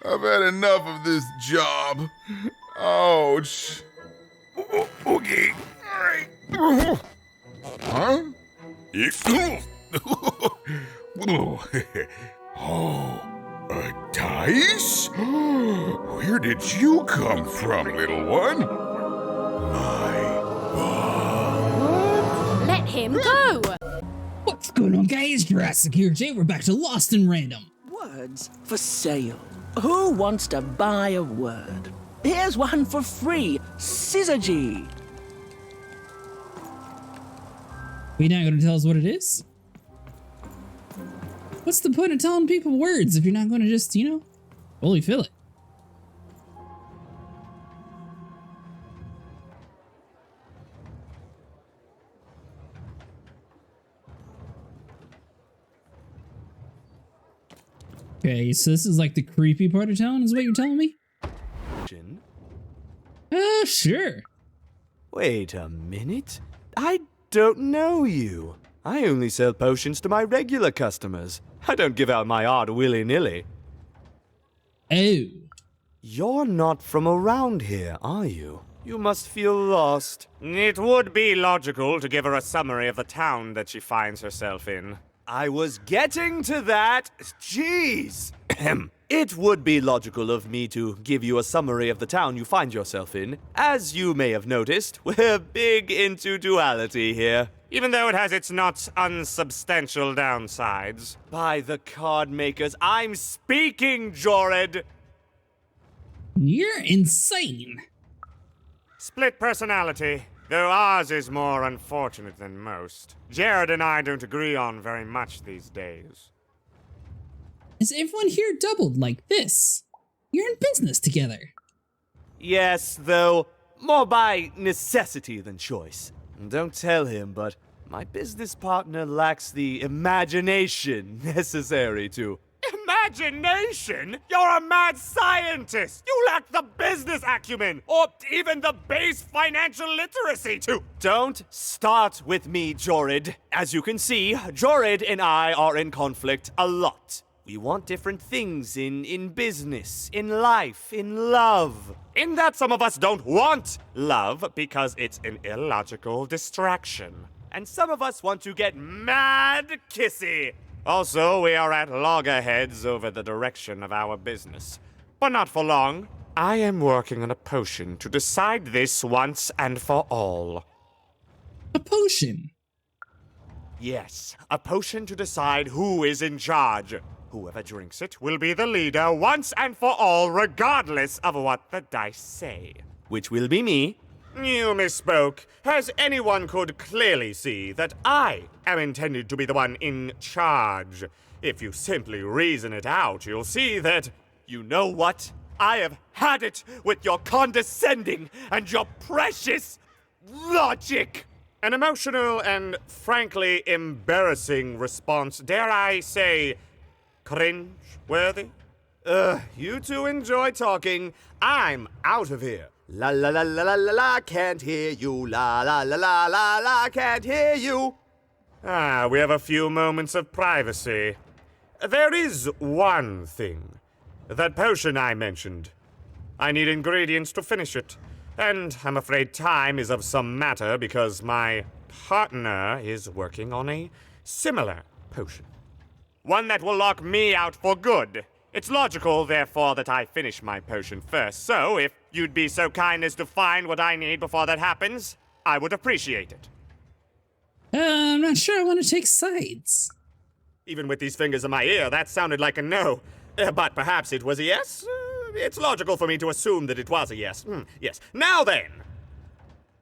I've had enough of this job. Ouch. Okay. All right. Huh? Oh, a dice? Where did you come from, little one? My God. Let him go! What's going on, guys? Jurassic here, Jay. We're back to Lost in Random. Words for sale. Who wants to buy a word? Here's one for free. Syzygy. You're not going to tell us what it is? What's the point of telling people words if you're not going to just, fully fill it? Okay, so this is like the creepy part of town, is what you're telling me? Sure. Wait a minute. I don't know you. I only sell potions to my regular customers. I don't give out my art willy-nilly. Oh. You're not from around here, are you? You must feel lost. It would be logical to give her a summary of the town that she finds herself in. I was getting to that. Jeez. It would be logical of me to give you a summary of the town you find yourself in. As you may have noticed, we're big into duality here. Even though it has its not unsubstantial downsides. By the card makers, I'm speaking, Jorid! You're insane. Split personality, though ours is more unfortunate than most. Jared and I don't agree on very much these days. Is everyone here doubled like this? You're in business together. Yes, though, more by necessity than choice. Don't tell him, but my business partner lacks the imagination necessary to... Imagination? You're a mad scientist! You lack the business acumen, or even the base financial literacy to... Don't start with me, Jorid. As you can see, Jorid and I are in conflict a lot. We want different things in business, in life, in love. In that some of us don't want love because it's an illogical distraction. And some of us want to get mad kissy. Also, we are at loggerheads over the direction of our business. But not for long. I am working on a potion to decide this once and for all. A potion? Yes, a potion to decide who is in charge. Whoever drinks it will be the leader once and for all, regardless of what the dice say. Which will be me. You misspoke, as anyone could clearly see that I am intended to be the one in charge. If you simply reason it out, you'll see that... You know what? I have had it with your condescending and your precious logic! An emotional and frankly embarrassing response, dare I say, cringe-worthy? You two enjoy talking. I'm out of here. La la la la la la la, can't hear you. La la la la la la, can't hear you. We have a few moments of privacy. There is one thing. That potion I mentioned. I need ingredients to finish it. And I'm afraid time is of some matter because my partner is working on a similar potion. One that will lock me out for good. It's logical, therefore, that I finish my potion first. So, if you'd be so kind as to find what I need before that happens, I would appreciate it. I'm not sure I want to take sides. Even with these fingers in my ear, that sounded like a no. But perhaps it was a yes? It's logical for me to assume that it was a yes. Yes. Now then,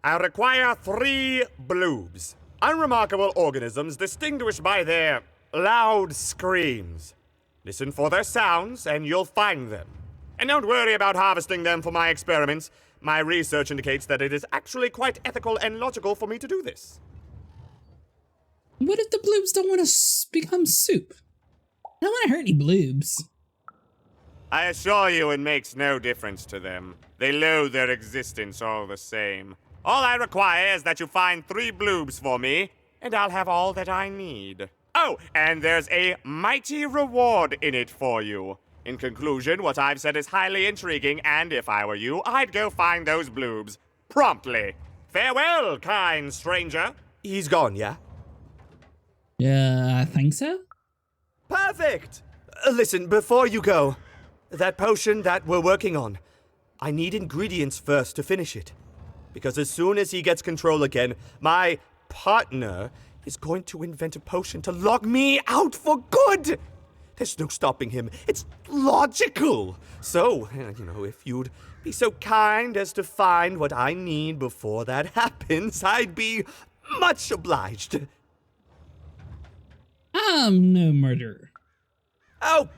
I require 3 bloobs. Unremarkable organisms distinguished by their loud screams. Listen for their sounds, and you'll find them. And don't worry about harvesting them for my experiments. My research indicates that it is actually quite ethical and logical for me to do this. What if the bloobs don't want to become soup? I don't want to hurt any bloobs. I assure you it makes no difference to them. They loathe their existence all the same. All I require is that you find 3 bloobs for me, and I'll have all that I need. Oh, and there's a mighty reward in it for you. In conclusion, what I've said is highly intriguing, and if I were you, I'd go find those bloobs. Promptly. Farewell, kind stranger. He's gone, yeah? Yeah, I think so. Perfect! Listen, before you go, that potion that we're working on, I need ingredients first to finish it. Because as soon as he gets control again, my partner is going to invent a potion to lock me out for good! There's no stopping him. It's logical. So, if you'd be so kind as to find what I need before that happens, I'd be much obliged. I'm no murderer. Oh,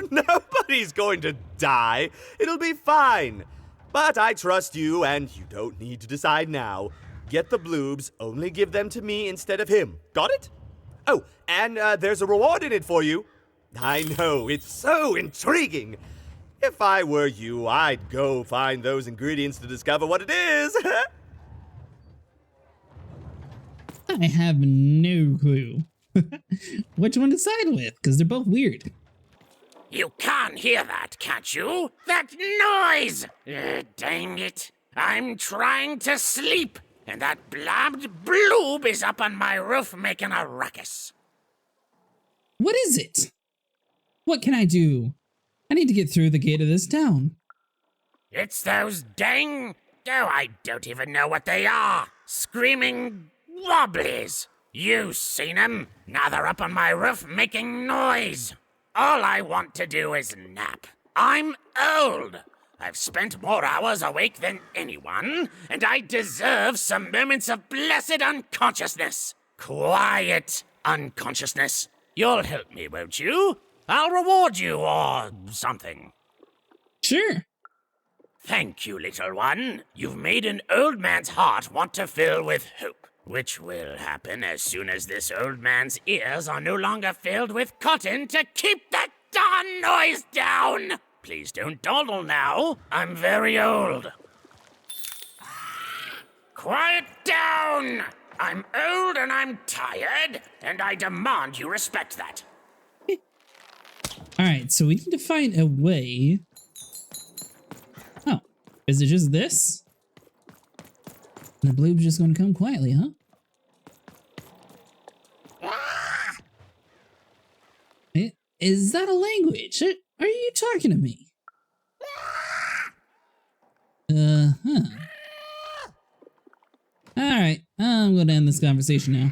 nobody's going to die. It'll be fine. But I trust you, and you don't need to decide now. Get the bloobs, only give them to me instead of him. Got it? Oh, and there's a reward in it for you. I know, it's so intriguing. If I were you, I'd go find those ingredients to discover what it is. I have no clue which one to side with, because they're both weird. You can't hear that, can't you? That noise! Dang it. I'm trying to sleep, and that blabbed bloob is up on my roof making a ruckus. What is it? What can I do? I need to get through the gate of this town. It's those dang... Oh, I don't even know what they are. Screaming wobblies. You seen 'em? Now they're up on my roof making noise. All I want to do is nap. I'm old. I've spent more hours awake than anyone, and I deserve some moments of blessed unconsciousness. Quiet unconsciousness. You'll help me, won't you? I'll reward you or something. Sure. Thank you, little one. You've made an old man's heart want to fill with hope, which will happen as soon as this old man's ears are no longer filled with cotton to keep that darn noise down. Please don't dawdle now. I'm very old. Quiet down! I'm old and I'm tired, and I demand you respect that. Alright, so we need to find a way. Oh, is it just this? The bloob's just gonna come quietly, huh? Is that a language? Are you talking to me? Uh-huh. Alright, I'm gonna end this conversation now.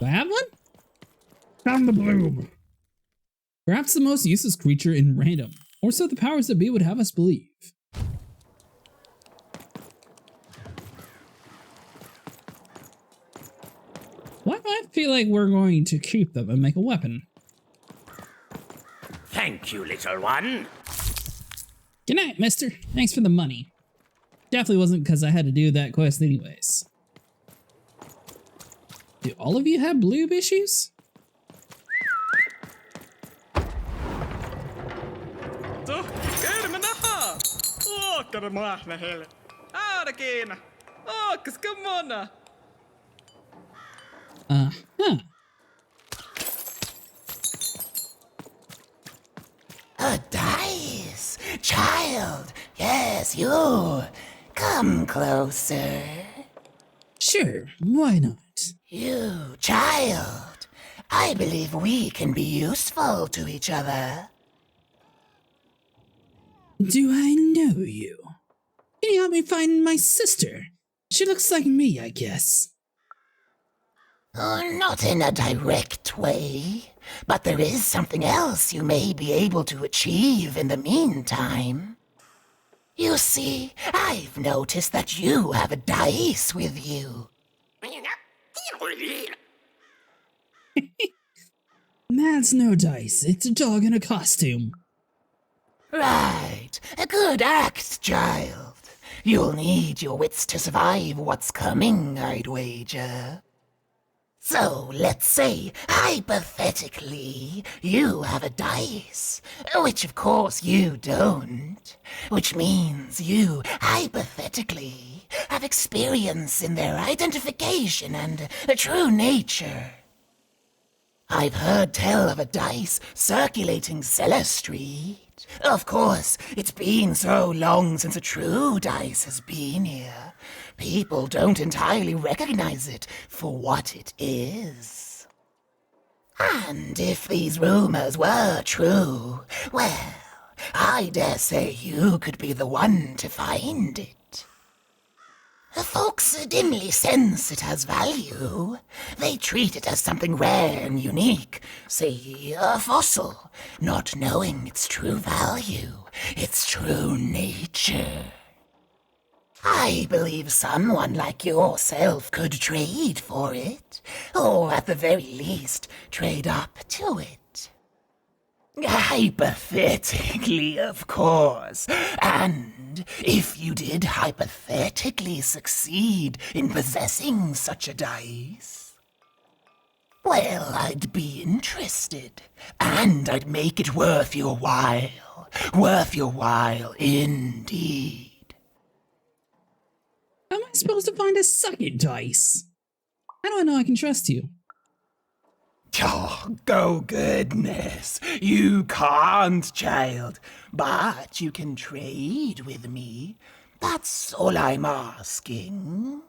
Do I have one? Found the bloob. Perhaps the most useless creature in random, or so the powers that be would have us believe. Why do I feel like we're going to keep them and make a weapon? Thank you, little one. Good night, mister. Thanks for the money. Definitely wasn't because I had to do that quest anyways. Do all of you have bloob issues? Uh-huh. A dice! Child! Yes, you! Come closer. Sure, why not? You, child! I believe we can be useful to each other. Do I know you? Can you help me find my sister? She looks like me, I guess. Oh, not in a direct way, but there is something else you may be able to achieve in the meantime. You see, I've noticed that you have a dice with you. That's no dice, it's a dog in a costume. Right, a good act, child. You'll need your wits to survive what's coming, I'd wager. So, let's say, hypothetically, you have a dice, which of course you don't, which means you, hypothetically, have experience in their identification and true nature. I've heard tell of a dice circulating Cellar Street. Of course, it's been so long since a true dice has been here. People don't entirely recognize it for what it is. And if these rumors were true, well, I dare say you could be the one to find it. Folks dimly sense it has value. They treat it as something rare and unique, say a fossil, not knowing its true value, its true nature. I believe someone like yourself could trade for it, or at the very least, trade up to it. Hypothetically, of course. And if you did hypothetically succeed in possessing such a dice, well, I'd be interested. And I'd make it worth your while. Worth your while indeed. How am I supposed to find a second dice? How do I know I can trust you? Oh, goodness. You can't, child. But you can trade with me. That's all I'm asking.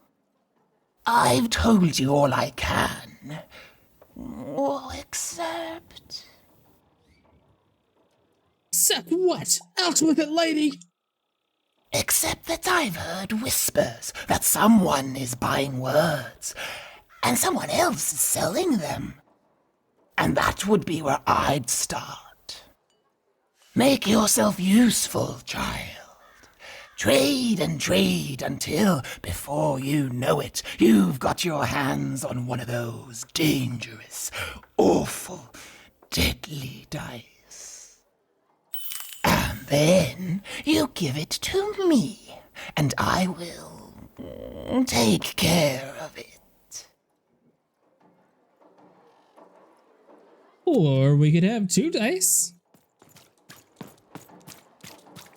I've told you all I can. Except... Except what? Out with it, lady! Except that I've heard whispers that someone is buying words, and someone else is selling them. And that would be where I'd start. Make yourself useful, child. Trade and trade until, before you know it, you've got your hands on one of those dangerous, awful, deadly dice. And then you give it to me, and I will take care of it. Or we could have two dice.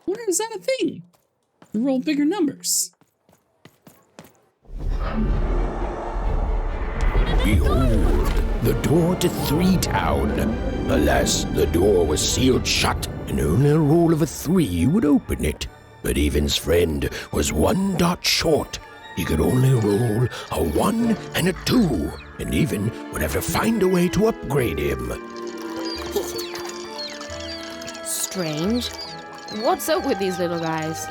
Where is that a thing? To roll bigger numbers. Behold, the door to Three Town. Alas, the door was sealed shut, and only a roll of a 3 would open it. But Evan's friend was 1 dot short. He could only roll a 1 and a 2, and Even would have to find a way to upgrade him. Strange. What's up with these little guys?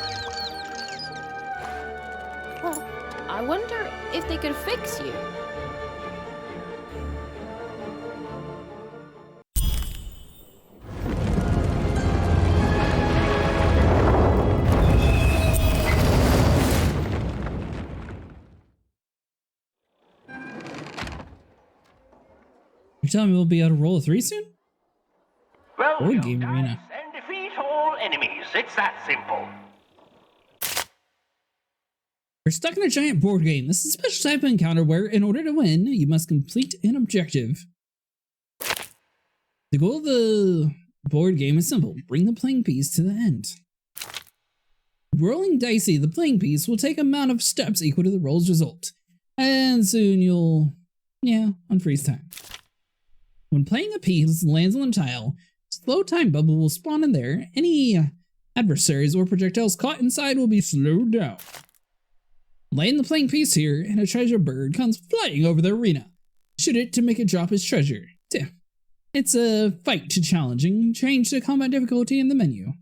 Well, I wonder if they could fix you. You're telling me we'll be able to roll a 3 soon? Roll Board your game dice arena. and defeat all enemies. It's that simple. We're stuck in a giant board game. This is a special type of encounter where, in order to win, you must complete an objective. The goal of the board game is simple. Bring the playing piece to the end. Rolling dicey, the playing piece will take amount of steps equal to the roll's result. And soon you'll, unfreeze time. When playing a piece lands on the tile, slow time bubble will spawn in there. Any adversaries or projectiles caught inside will be slowed down. Land the playing piece here, and a treasure bird comes flying over the arena. Shoot it to make it drop its treasure. It's a fight to challenging. Change the combat difficulty in the menu.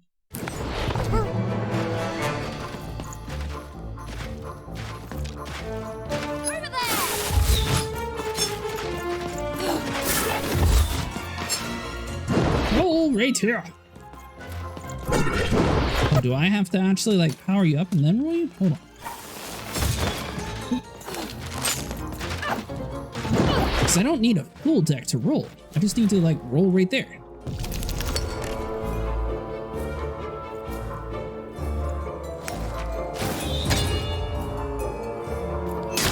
Roll right here. Oh, do I have to actually power you up and then roll you? Hold on. Because I don't need a full deck to roll. I just need to roll right there.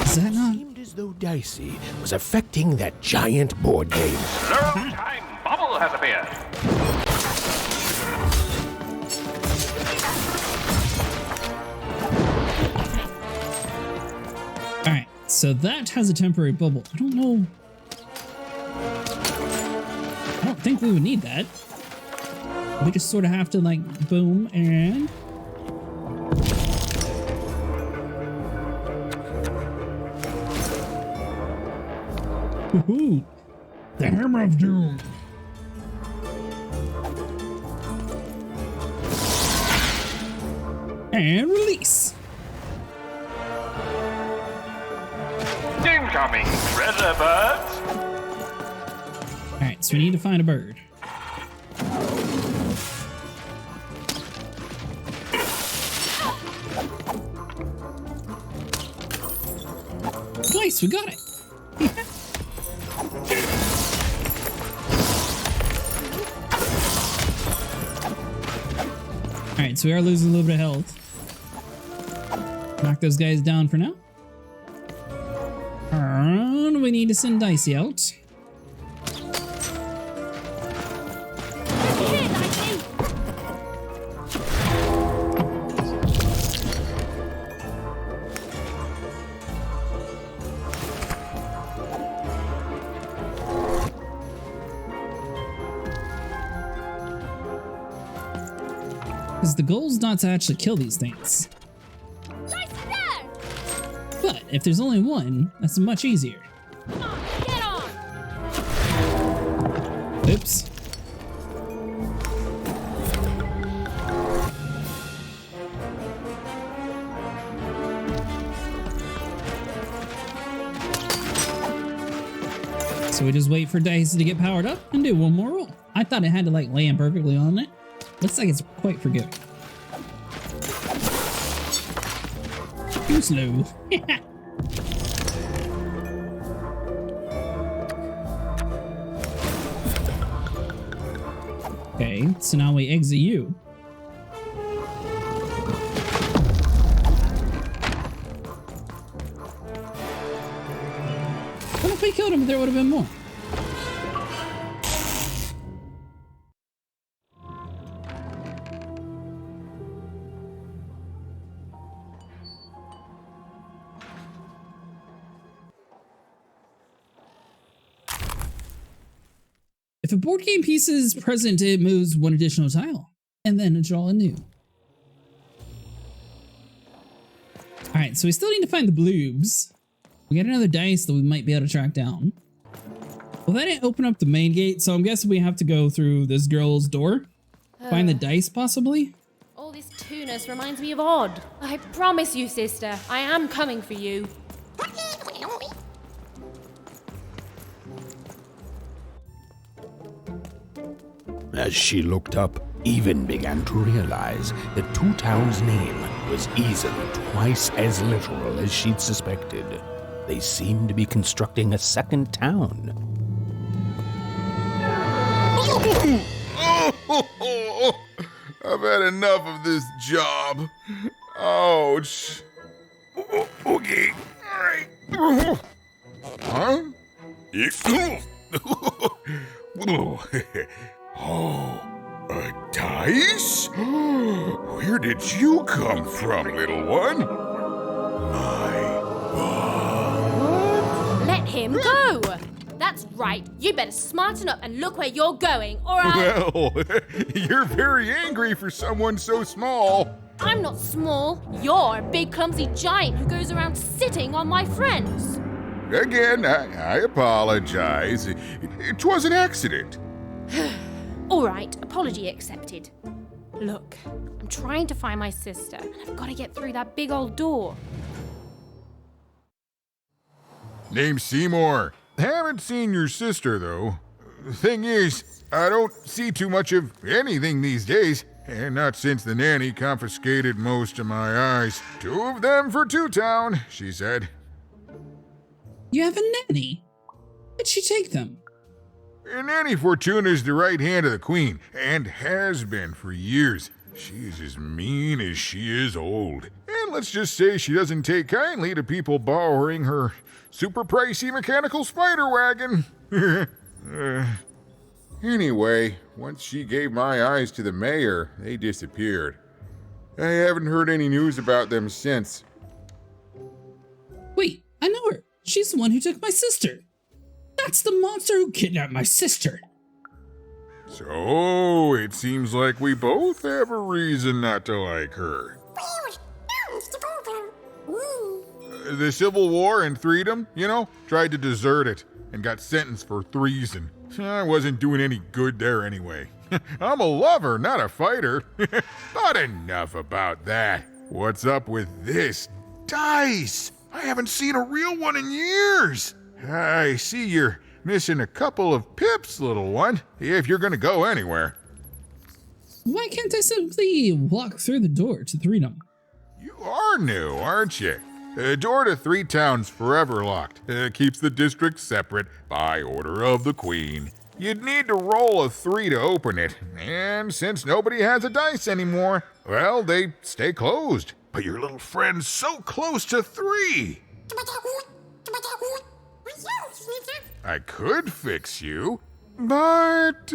Is that not? It seemed as though Dicey was affecting that giant board game. Zero time bubble has appeared. So that has a temporary bubble. I don't know. I don't think we would need that. We just sort of have to like boom and... Woohoo! The Hammer of Doom! And release! Incoming treasure birds. Alright, so we need to find a bird. Nice, we got it! Alright, so we are losing a little bit of health. Knock those guys down for now. And we need to send Dicey out. Because the goal is not to actually kill these things. But if there's only one, that's much easier. Come on, get on! Oops. So we just wait for Dicey to get powered up and do one more roll. I thought it had to like land perfectly on it. Looks like it's quite forgiving. Too slow. Okay, so now we exit you. What if we killed him? There would have been more. If a board game piece is present, it moves one additional tile, and then draw a new. Alright, so we still need to find the bloobs. We got another dice that we might be able to track down. Well, that didn't open up the main gate, so I'm guessing we have to go through this girl's door. Find the dice, possibly? All this tunus reminds me of Odd. I promise you, sister, I am coming for you. As she looked up, Even began to realize that Two Town's name was easily twice as literal as she'd suspected. They seemed to be constructing a second town. I've had enough of this job. Ouch. Okay, all right. Huh? Oh, a dice? Where did you come from, little one? My God. Let him go! That's right. You better smarten up and look where you're going, or I'll... Well, you're very angry for someone so small. I'm not small. You're a big clumsy giant who goes around sitting on my friends. Again, I apologize. It was an accident. All right, apology accepted. Look, I'm trying to find my sister, and I've got to get through that big old door. Name's Seemore. Haven't seen your sister, though. Thing is, I don't see too much of anything these days, and not since the nanny confiscated most of my eyes. 2 of them for Two Town, she said. You have a nanny? Where'd she take them? Nanny Fortuna's the right hand of the queen, and has been for years. She's as mean as she is old. And let's just say she doesn't take kindly to people borrowing her super pricey mechanical spider wagon. Anyway, once she gave my eyes to the mayor, they disappeared. I haven't heard any news about them since. Wait, I know her. She's the one who took my sister. That's the monster who kidnapped my sister. So, it seems like we both have a reason not to like her. The Civil War and Freedom, tried to desert it and got sentenced for treason. I wasn't doing any good there anyway. I'm a lover, not a fighter. But enough about that. What's up with this dice? I haven't seen a real one in years. I see you're missing a couple of pips, little one, if you're gonna go anywhere. Why can't I simply walk through the door to Freedom? You are new, aren't you? The door to Three Towns forever locked. Keeps the district separate by order of the Queen. You'd need to roll a 3 to open it, and since nobody has a dice anymore, well, they stay closed. But your little friend's so close to 3. I could fix you, but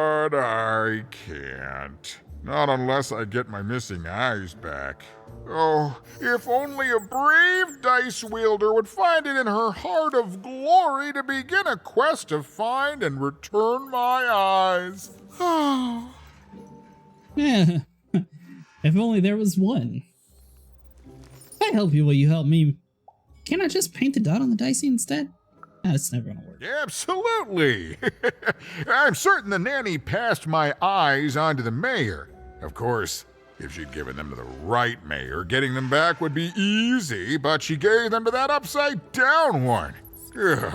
I can't. Not unless I get my missing eyes back. Oh, if only a brave dice wielder would find it in her heart of glory to begin a quest to find and return my eyes. Yeah, if only there was one. If I help you, will you help me? Can't I just paint the dot on the dicey instead? That's never gonna work. Absolutely. I'm certain the nanny passed my eyes on to the mayor. Of course, if she'd given them to the right mayor, getting them back would be easy, but she gave them to that upside-down one. Ugh,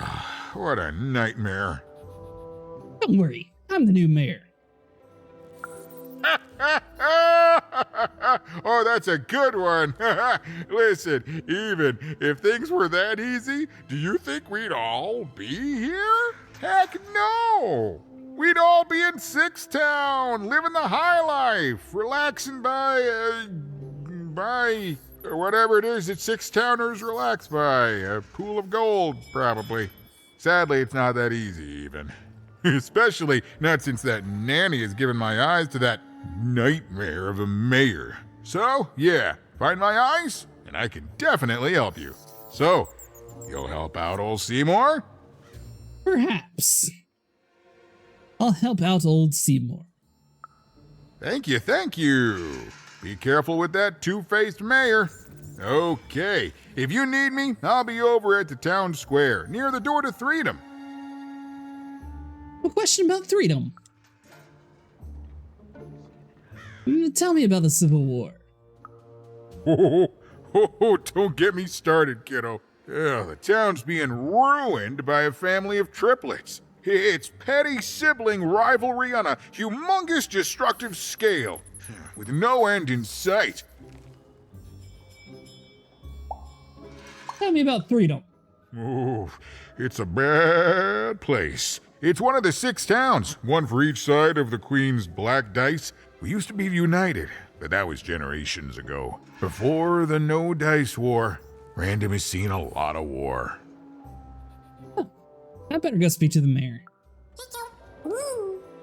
what a nightmare. Don't worry, I'm the new mayor. Oh, that's a good one. Listen, even if things were that easy, do you think we'd all be here? Heck no! We'd all be in Sixth Town, living the high life, relaxing by whatever it is that Sixth Towners relax by. A pool of gold, probably. Sadly, it's not that easy, even. Especially not since that nanny has given my eyes to that nightmare of a mayor. So, yeah, find my eyes, and I can definitely help you. So, you'll help out old Seemore? Perhaps. I'll help out old Seemore. Thank you, thank you. Be careful with that two-faced mayor. Okay, if you need me, I'll be over at the town square, near the door to Freedom. A question about Freedom. Tell me about the Civil War. Don't get me started, kiddo. The town's being ruined by a family of triplets. It's petty sibling rivalry on a humongous destructive scale, with no end in sight. Tell me about Freedom. Oh, it's a bad place. It's one of the 6 towns, one for each side of the Queen's black dice. We used to be united, but that was generations ago. Before the No Dice War, Random has seen a lot of war. I better go speak to the mayor.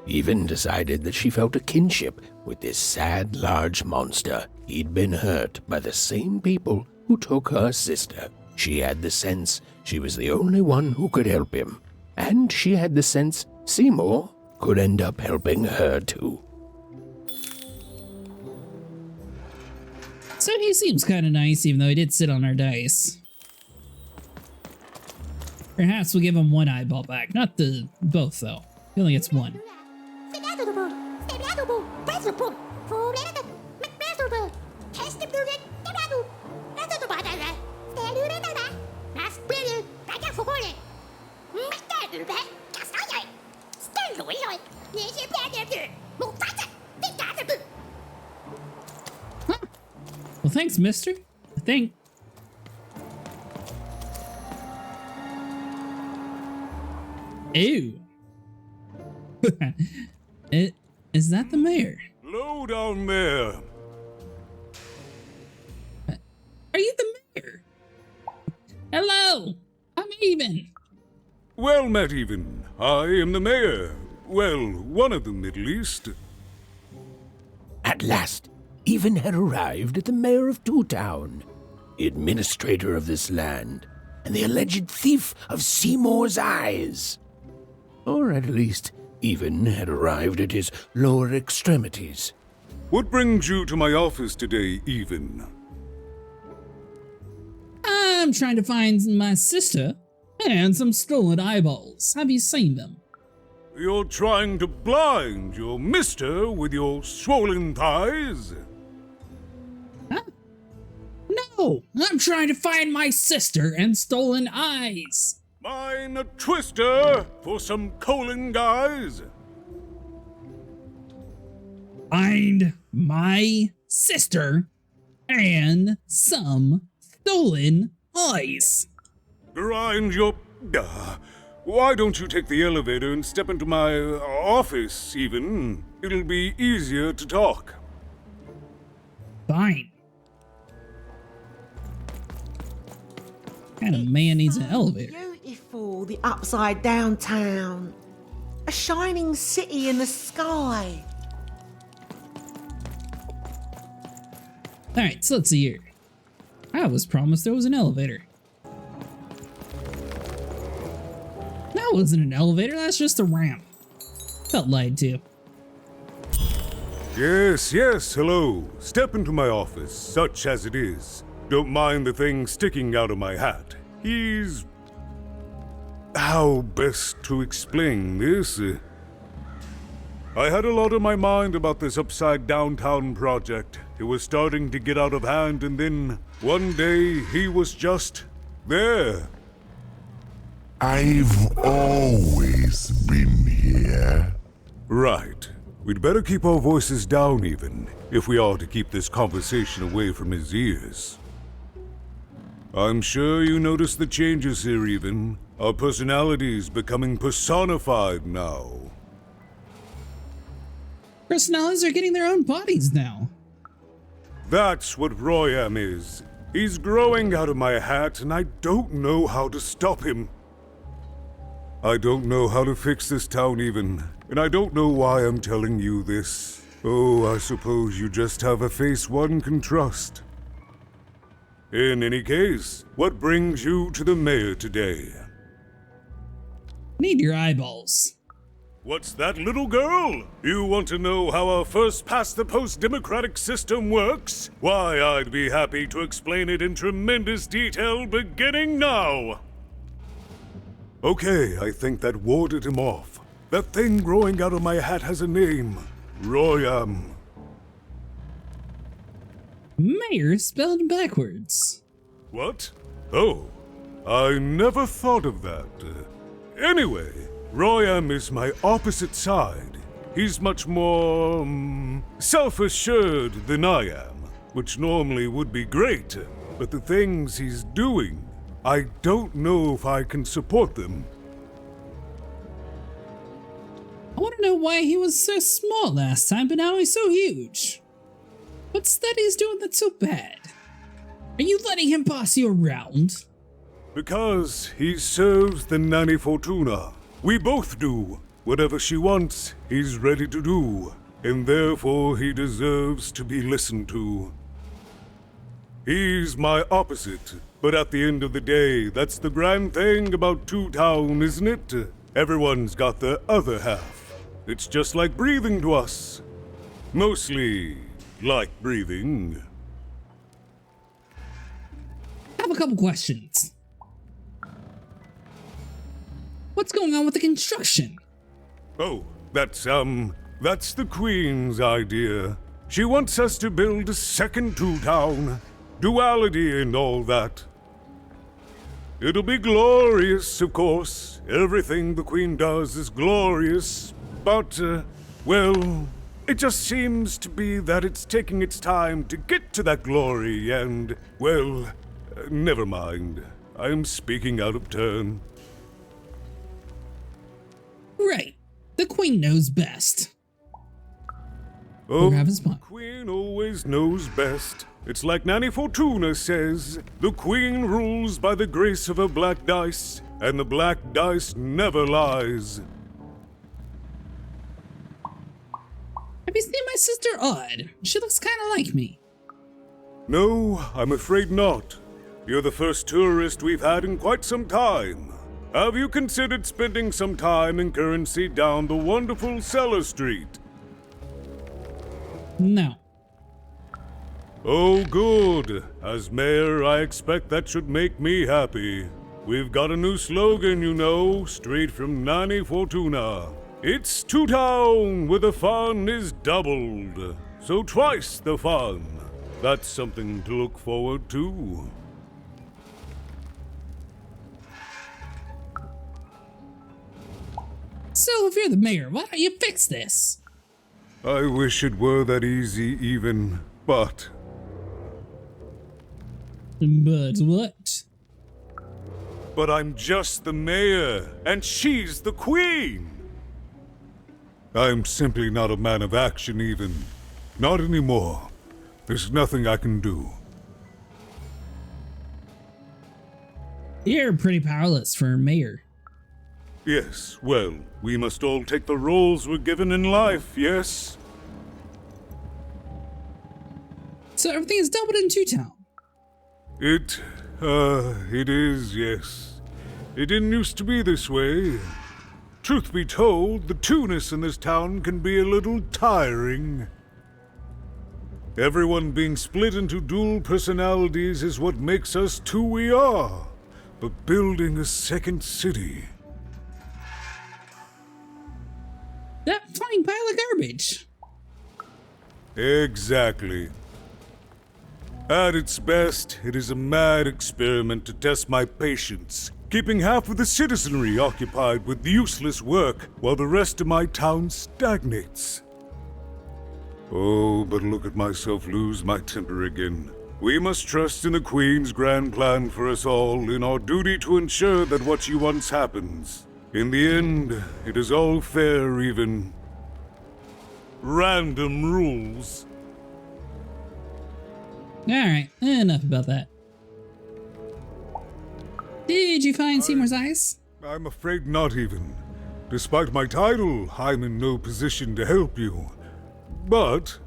Even decided that she felt a kinship with this sad, large monster. He'd been hurt by the same people who took her sister. She had the sense she was the only one who could help him. And she had the sense Seemore could end up helping her too. So he seems kind of nice, even though he did sit on our dice. Perhaps we'll give him one eyeball back. Not the both, though. He only gets one. Huh. Well, thanks, mister. I think. Ew. Is that the mayor? Hello down there. Are you the mayor? Hello, I'm Even. Well met, Even. I am the mayor. Well, one of them at least. At last, even had arrived at the mayor of Two Town, the administrator of this land, and the alleged thief of Seemore's eyes. Or at least, even had arrived at his lower extremities. What brings you to my office today, Even? I'm trying to find my sister and some stolen eyeballs. Have you seen them? You're trying to blind your mister with your swollen thighs? Huh? No, I'm trying to find my sister and stolen eyes. Mine a twister for some colon guys? Find my sister and some stolen eyes. Grind your... why don't you take the elevator and step into my office, Even? It'll be easier to talk. Fine. What kind of man needs an elevator? Beautiful, the upside down town. A shining city in the sky. Alright, so let's see here. I was promised there was an elevator. That wasn't an elevator, that's just a ramp. Felt lied to. Yes, hello. Step into my office, such as it is. Don't mind the thing sticking out of my hat. He's... how best to explain this? I had a lot on my mind about this upside downtown project. It was starting to get out of hand, and then one day he was just there. I've always been here. Right. We'd better keep our voices down, Even, if we are to keep this conversation away from his ears. I'm sure you noticed the changes here, Even. Our personalities becoming personified now. Personalities are getting their own bodies now. That's what Royam is. He's growing out of my hat, and I don't know how to stop him. I don't know how to fix this town, Even, and I don't know why I'm telling you this. Oh, I suppose you just have a face one can trust. In any case, what brings you to the mayor today? Need your eyeballs. What's that, little girl? You want to know how our first-past-the-post democratic system works? Why, I'd be happy to explain it in tremendous detail beginning now. Okay, I think that warded him off. That thing growing out of my hat has a name. Royam. Mayor spelled backwards. What? Oh, I never thought of that. Anyway, Royam is my opposite side. He's much more, self-assured than I am, which normally would be great, but the things he's doing, I don't know if I can support them. I want to know why he was so small last time, but now he's so huge. What's that he's doing that's so bad? Are you letting him boss you around? Because he serves the Nanny Fortuna. We both do. Whatever she wants, he's ready to do. And therefore he deserves to be listened to. He's my opposite. But at the end of the day, that's the grand thing about Two Town, isn't it? Everyone's got their other half. It's just like breathing to us. Mostly like breathing. I have a couple questions. What's going on with the construction? Oh, that's the Queen's idea. She wants us to build a second Two Town. Duality and all that. It'll be glorious, of course. Everything the Queen does is glorious. But, well, it just seems to be that it's taking its time to get to that glory and, well, never mind. I'm speaking out of turn. Right. The Queen knows best. Oh, have his spot. the Queen always knows best. It's like Nanny Fortuna says, the Queen rules by the grace of her black dice, and the black dice never lies. Have you seen my sister Odd? She looks kind of like me. No, I'm afraid not. You're the first tourist we've had in quite some time. Have you considered spending some time in currency down the wonderful Cellar Street? No. Oh, good. As mayor, I expect that should make me happy. We've got a new slogan, you know, straight from Nanny Fortuna. It's Two-Town, where the fun is doubled. So twice the fun. That's something to look forward to. So if you're the mayor, why don't you fix this? I wish it were that easy even, but... But what? But I'm just the mayor, and she's the queen! I'm simply not a man of action even. Not anymore. There's nothing I can do. You're pretty powerless for a mayor. Yes, well, we must all take the roles we're given in life, yes? So everything is doubled in Two-Town. It is, yes. It didn't used to be this way. Truth be told, the two-ness in this town can be a little tiring. Everyone being split into dual personalities is what makes us who we are. But building a second city... That flying pile of garbage. Exactly. At its best, it is a mad experiment to test my patience, keeping half of the citizenry occupied with useless work while the rest of my town stagnates. Oh, but look at myself lose my temper again. We must trust in the Queen's grand plan for us all, in our duty to ensure that what she wants happens. In the end, it is all fair, even. Random rules. Alright, enough about that. Did you find Seemore's eyes? I'm afraid not even. Despite my title, I'm in no position to help you. But...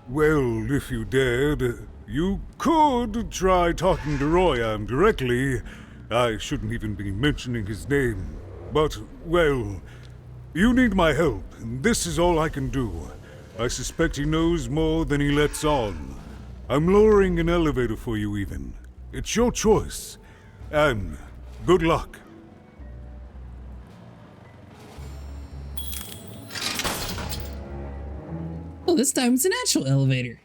Well, if you dared, you could try talking to Royan directly. I shouldn't even be mentioning his name. But, well, you need my help, and this is all I can do. I suspect he knows more than he lets on. I'm lowering an elevator for you even. It's your choice. And good luck. Well, this time it's an actual elevator.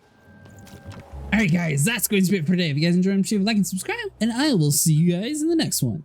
Alright guys, that's going to be it for today. If you guys enjoyed, make sure to like and subscribe, and I will see you guys in the next one.